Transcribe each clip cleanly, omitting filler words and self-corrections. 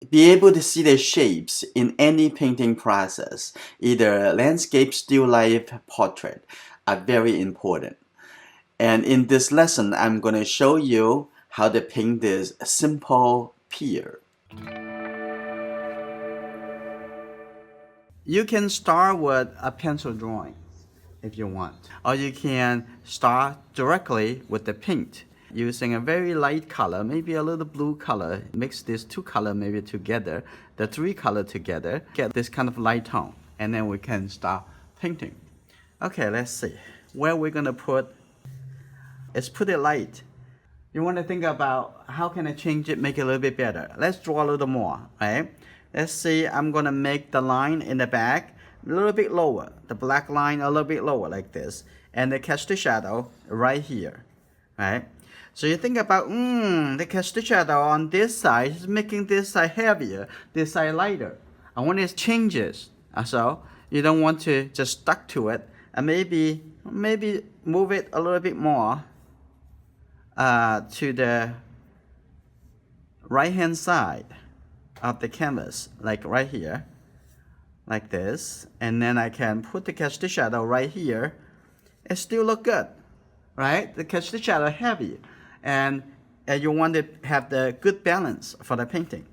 be able to see the shapes in any painting process, either landscape, still life, portrait, are very important. And in this lesson, I'm going to show you how to paint this simple pear. You can start with a pencil drawing if you want, or you can start directly with the paint using a very light color, maybe a little blue color. Mix these two colors maybe together, the three colors together, get this kind of light tone, and then we can start painting. Okay, let's see where we're gonna put. It's pretty light. You want to think about how can I change it, make it a little bit better. Let's draw a little more, right? Let's see, I'm gonna make the line in the back a little bit lower, the black line a little bit lower like this, and then catch the shadow right here, right? So you think about, the catch the shadow on this side is making this side heavier, this side lighter. I want it changes, so you don't want to just stuck to it, and maybe move it a little bit more to the right hand side of the canvas, like right here, like this, and then I can put the catch the shadow right here. It still look good, right? The catch the shadow heavy, and you want to have the good balance for the painting.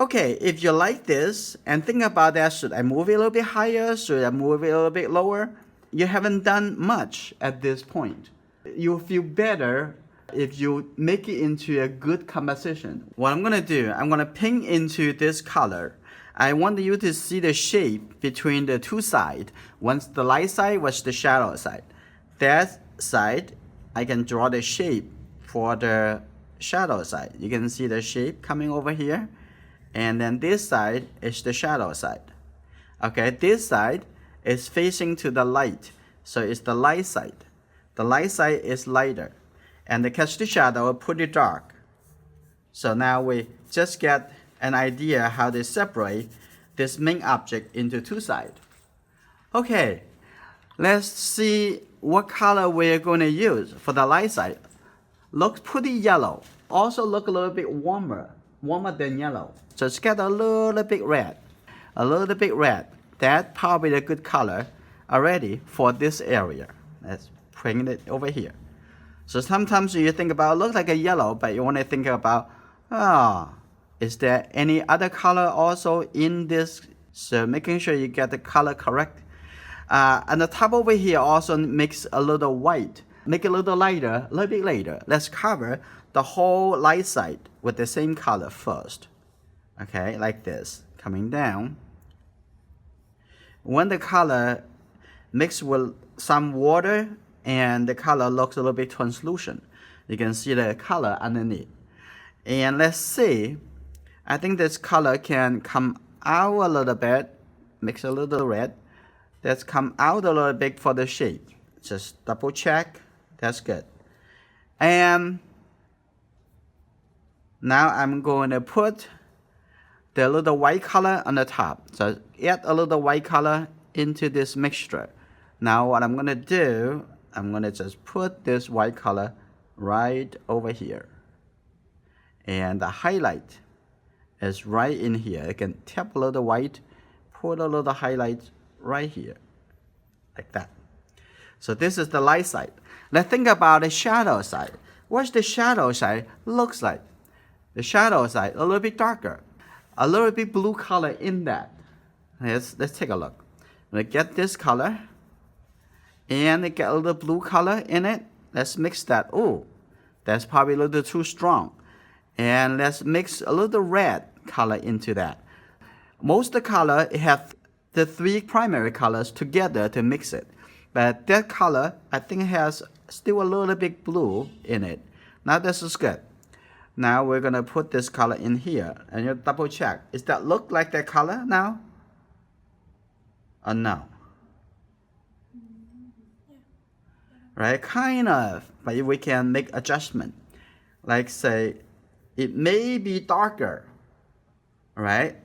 Okay, if you like this and think about that, should I move it a little bit higher? Should I move it a little bit lower? You haven't done much at this point. You'll feel better if you make it into a good composition. What I'm gonna do, I'm gonna paint into this color. I want you to see the shape between the two sides. One's the light side, one's the shadow side. That side, I can draw the shape for the shadow side. You can see the shape coming over here. And then this side is the shadow side. Okay, this side is facing to the light. So it's the light side. The light side is lighter. And the catch the shadow pretty dark. So now we just get an idea how to separate this main object into two sides. Okay, let's see what color we're going to use for the light side. Looks pretty yellow. Also look a little bit warmer than yellow. So it's got a little bit red. A little bit red. That's probably a good color already for this area. Let's bring it over here. So sometimes you think about, look like a yellow, but you want to think about, is there any other color also in this? So making sure you get the color correct. And the top over here also makes a little white. Make it a little lighter, a little bit later. Let's cover the whole light side with the same color first. Okay, like this, coming down. When the color mixed with some water and the color looks a little bit translucent, you can see the color underneath. And let's see, I think this color can come out a little bit, mix a little red. Let's come out a little bit for the shape. Just double check, that's good. And now I'm going to put the little white color on the top. So add a little white color into this mixture. Now what I'm going to do, I'm going to just put this white color right over here. And the highlight is right in here. You can tap a little white, put a little highlight right here, like that. So this is the light side. Let's think about the shadow side. What's the shadow side looks like? The shadow side, a little bit darker. A little bit blue color in that. Let's take a look. I'm going to get this color. And get a little blue color in it. Let's mix that. Oh, that's probably a little too strong. And let's mix a little red color into that. Most of the color, it have the three primary colors together to mix it. But that color, I think, has still a little bit blue in it. Now this is good. Now we're going to put this color in here. And you double check. Does that look like that color now? Or no? Right, kind of, but we can make adjustment. Like say, it may be darker, right?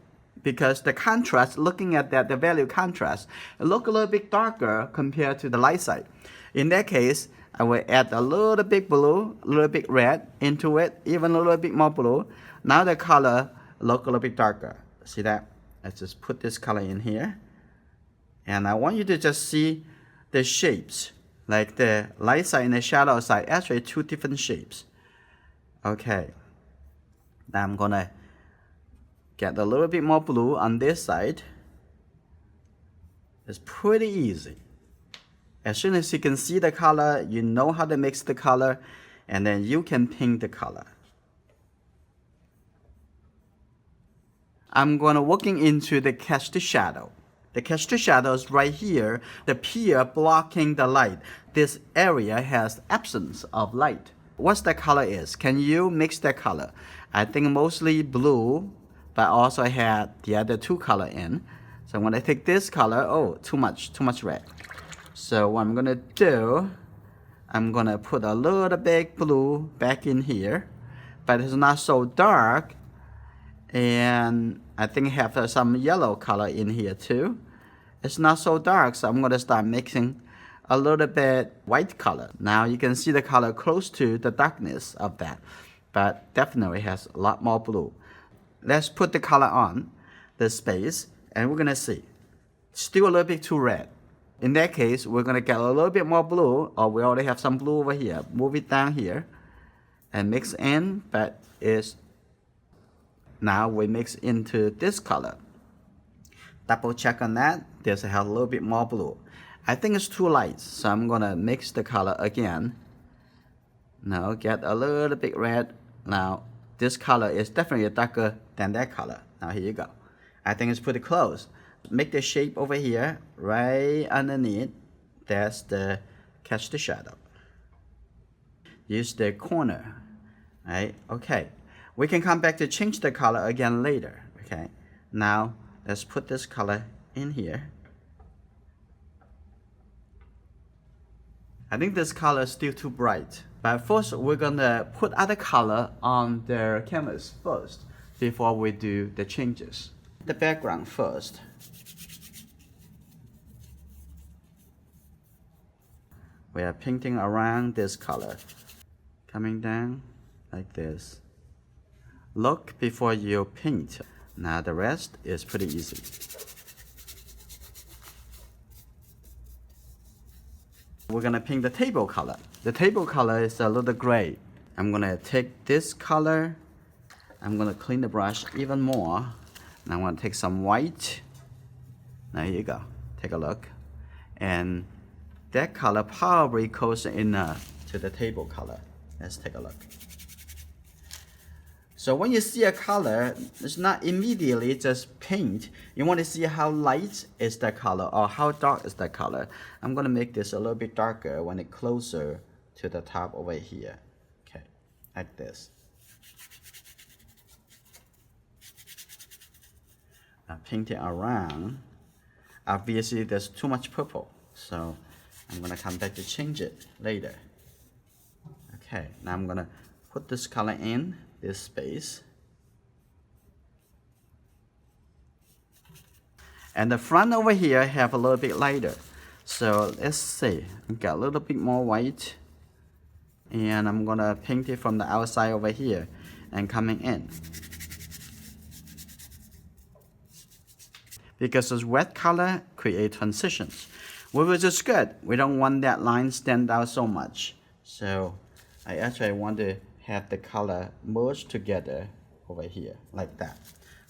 Because the contrast, looking at that, the value contrast, it look a little bit darker compared to the light side. In that case, I will add a little bit blue, a little bit red into it, even a little bit more blue. Now the color look a little bit darker. See that? Let's just put this color in here. And I want you to just see the shapes, like the light side and the shadow side, actually two different shapes. Okay. Now I'm gonna get a little bit more blue on this side. It's pretty easy. As soon as you can see the color, you know how to mix the color, and then you can paint the color. I'm going to working into the cast shadow. The cast shadow is right here, the pier blocking the light. This area has absence of light. What's the color is? Can you mix the color? I think mostly blue, but also I had the other two color in. So when I take this color, oh, too much red. So what I'm gonna do, I'm gonna put a little bit blue back in here, but it's not so dark. And I think I have some yellow color in here too. It's not so dark, so I'm gonna start mixing a little bit white color. Now you can see the color close to the darkness of that, but definitely has a lot more blue. Let's put the color on the space, and we're gonna see. Still a little bit too red. In that case, we're gonna get a little bit more blue, or we already have some blue over here. Move it down here and mix in, but it's now we mix into this color. Double check on that. There's a little bit more blue. I think it's too light, so I'm gonna mix the color again. Now get a little bit red. Now this color is definitely darker than that color. Now here you go. I think it's pretty close. Make the shape over here, right underneath. That's the catch the shadow. Use the corner, right? Okay. We can come back to change the color again later, okay? Now, let's put this color in here. I think this color is still too bright. But first, we're gonna put other color on the canvas first before we do the changes. The background first. We are painting around this color. Coming down like this. Look before you paint. Now the rest is pretty easy. We're gonna paint the table color. The table color is a little gray. I'm gonna take this color. I'm gonna clean the brush even more. And I'm gonna take some white. There you go. Take a look. And that color probably close enough to the table color. Let's take a look. So when you see a color, it's not immediately just paint. You want to see how light is the color or how dark is the color. I'm going to make this a little bit darker when it's closer to the top over here. Okay, like this. Now paint it around. Obviously there's too much purple, so I'm going to come back to change it later. Okay, now I'm going to put this color in this space. And the front over here have a little bit lighter. So let's see, got a little bit more white. And I'm gonna paint it from the outside over here and coming in. Because this red color create transitions. Which is good. We don't want that line stand out so much. So I actually want to have the color merge together over here like that,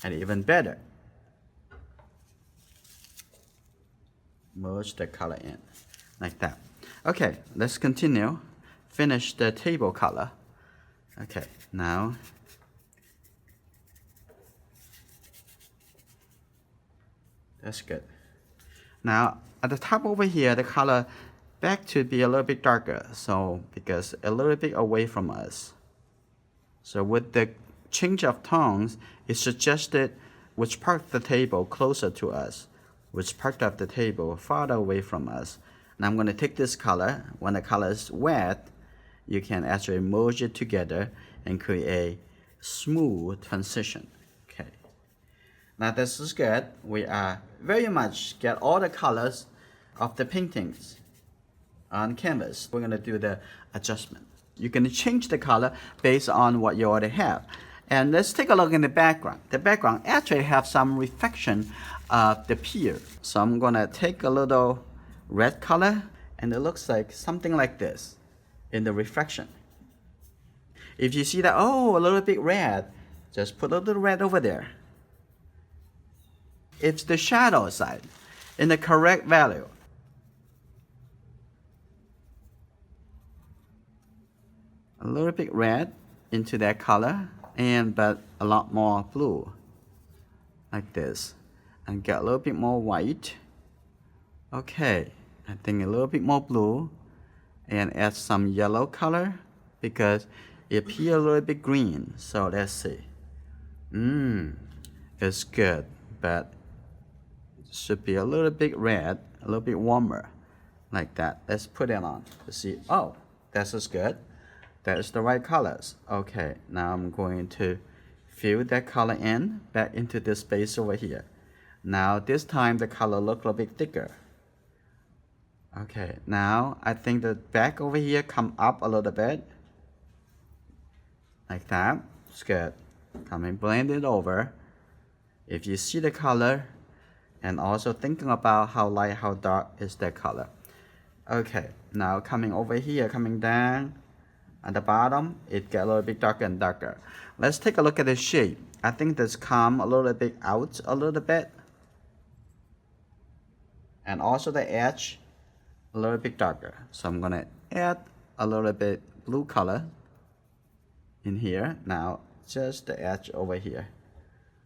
and even better, merge the color in like that. Okay, let's continue. Finish the table color. Okay, now that's good. Now at the top over here, the color back to be a little bit darker, so because a little bit away from us. So with the change of tones, it suggested which part of the table closer to us, which part of the table farther away from us. And I'm going to take this color. When the color is wet, you can actually merge it together and create a smooth transition. Okay. Now this is good. We are very much get all the colors of the paintings on canvas. We're going to do the adjustment. You can change the color based on what you already have. And let's take a look in the background. The background actually have some reflection of the pier. So I'm gonna take a little red color, and it looks like something like this in the reflection. If you see that, oh, a little bit red, just put a little red over there. It's the shadow side in the correct value. A little bit red into that color, but a lot more blue, like this. And get a little bit more white. Okay, I think a little bit more blue, and add some yellow color because it appears a little bit green. So let's see. It's good, but it should be a little bit red, a little bit warmer, like that. Let's put it on to see. Oh, this is good. That is the right colors. Okay, now I'm going to fill that color in back into this space over here. Now this time the color look a little bit thicker. Okay, now I think the back over here come up a little bit. Like that. It's good. Come and blend it over. If you see the color, and also thinking about how light, how dark is that color. Okay, now coming over here, coming down at the bottom, it get a little bit darker and darker. Let's take a look at the shape. I think this come a little bit out a little bit. And also the edge a little bit darker. So I'm gonna add a little bit blue color in here. Now just the edge over here.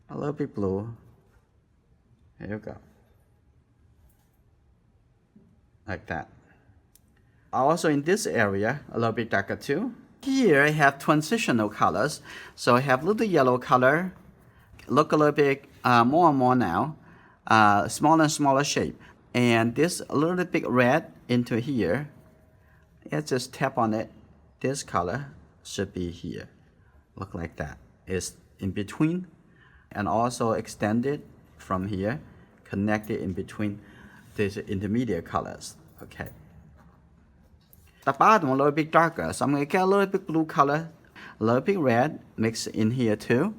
A little bit blue. Here you go. Like that. Also in this area, a little bit darker too. Here I have transitional colors. So I have little yellow color. Look a little bit more and more now. Smaller and smaller shape. And this a little bit red into here. Let's just tap on it. This color should be here. Look like that. It's in between. And also extended from here. Connected in between these intermediate colors. Okay. The bottom a little bit darker, so I'm going to get a little bit blue color, a little bit red mixed in here too,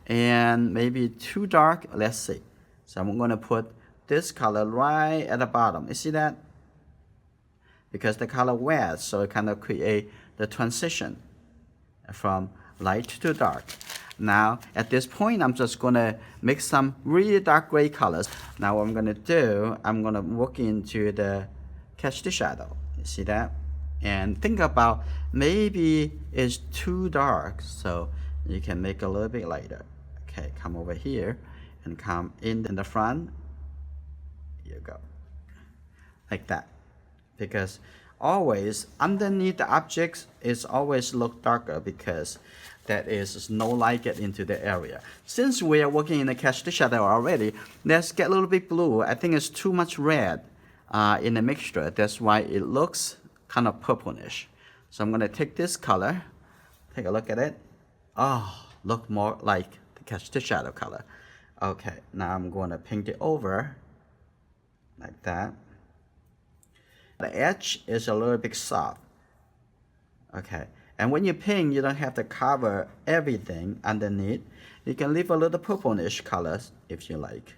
and maybe too dark. Let's see. So I'm going to put this color right at the bottom. You see that? Because the color wet, so it kind of create the transition from light to dark. Now at this point, I'm just going to mix some really dark gray colors. Now what I'm going to do, I'm going to work into the catch the shadow. You see that? And think about maybe it's too dark, so you can make a little bit lighter. Okay, come over here and come in the front. Here you go. Like that. Because always underneath the objects is always look darker because that is no light get into the area. Since we are working in the catch the shadow already, let's get a little bit blue. I think it's too much red in the mixture. That's why it looks kind of purplish. So I'm going to take this color, take a look at it. Oh, look more like the catch the shadow color. Okay, now I'm going to paint it over like that. The edge is a little bit soft. Okay, and when you paint, you don't have to cover everything underneath. You can leave a little purplish color if you like.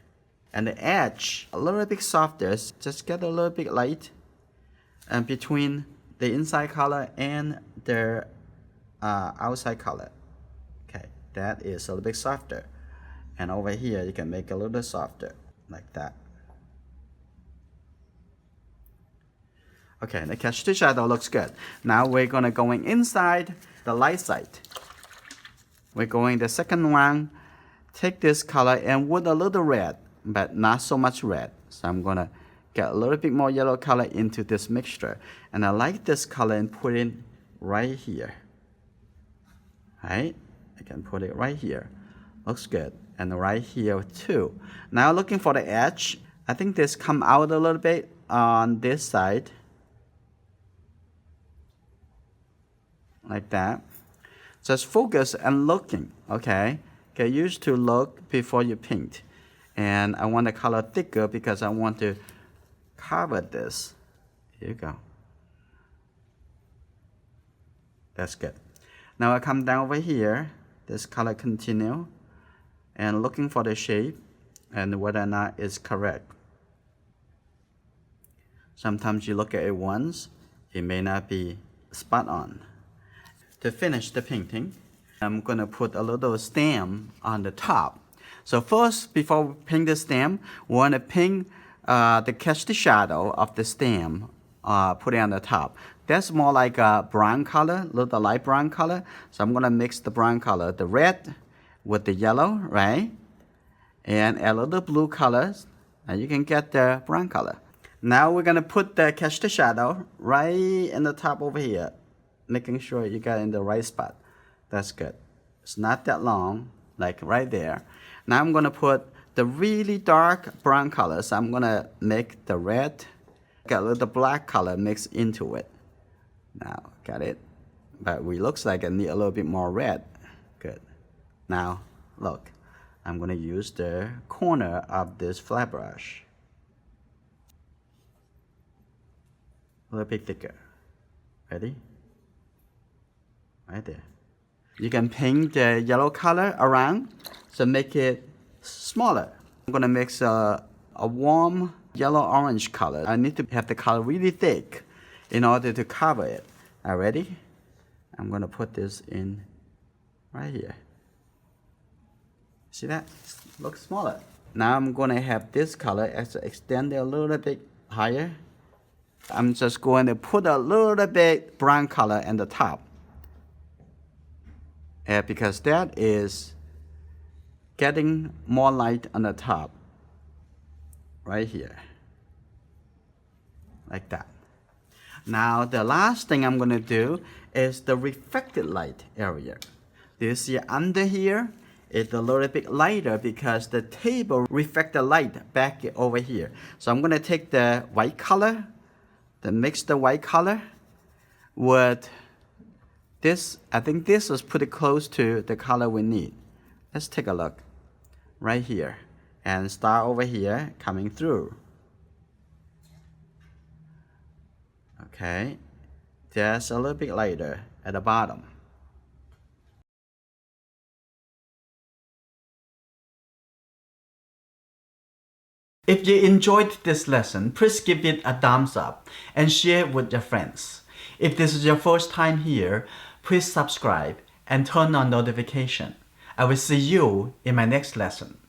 And the edge, a little bit softer, just get a little bit light. And between the inside color and the outside color. Okay, that is a little bit softer. And over here, you can make a little softer, like that. Okay, the catch the shadow looks good. Now we're gonna going inside the light side. We're going the second one. Take this color and with a little red, but not so much red. So I'm gonna get a little bit more yellow color into this mixture. And I like this color and put it right here. Right? I can put it right here. Looks good. And right here too. Now looking for the edge. I think this come out a little bit on this side. Like that. Just focus and looking. Okay? Get used to look before you paint. And I want the color thicker because I want to cover this. Here you go. That's good. Now I come down over here this color continue and looking for the shape and whether or not it's correct. Sometimes you look at it once, it may not be spot on. To finish the painting, I'm going to put a little stem on the top. So first, before we paint the stem, we want to paint catch the shadow of the stem, put it on the top. That's more like a brown color, little light brown color. So I'm going to mix the brown color, the red with the yellow, right? And a little blue colors, and you can get the brown color. Now we're going to put the catch the shadow right in the top over here, making sure you got in the right spot. That's good. It's not that long, like right there. Now I'm going to put the really dark brown color. So I'm going to make the red, get a little black color mixed into it. Now, got it? But it looks like I need a little bit more red. Good. Now, look. I'm going to use the corner of this flat brush. A little bit thicker. Ready? Right there. You can paint the yellow color around, so make it smaller. I'm going to mix a warm yellow-orange color. I need to have the color really thick in order to cover it. Now, ready? I'm going to put this in right here. See that? Looks smaller. Now I'm going to have this color extend it a little bit higher. I'm just going to put a little bit brown color in the top. Because that is getting more light on the top. Right here. Like that. Now the last thing I'm going to do is the reflected light area. Do you see under here? It's a little bit lighter because the table reflects the light back over here. So I'm going to take the white color, mix the white color with this. I think this is pretty close to the color we need. Let's take a look right here and start over here coming through. Okay, just a little bit lighter at the bottom. If you enjoyed this lesson, please give it a thumbs up and share it with your friends. If this is your first time here, please subscribe and turn on notification. I will see you in my next lesson.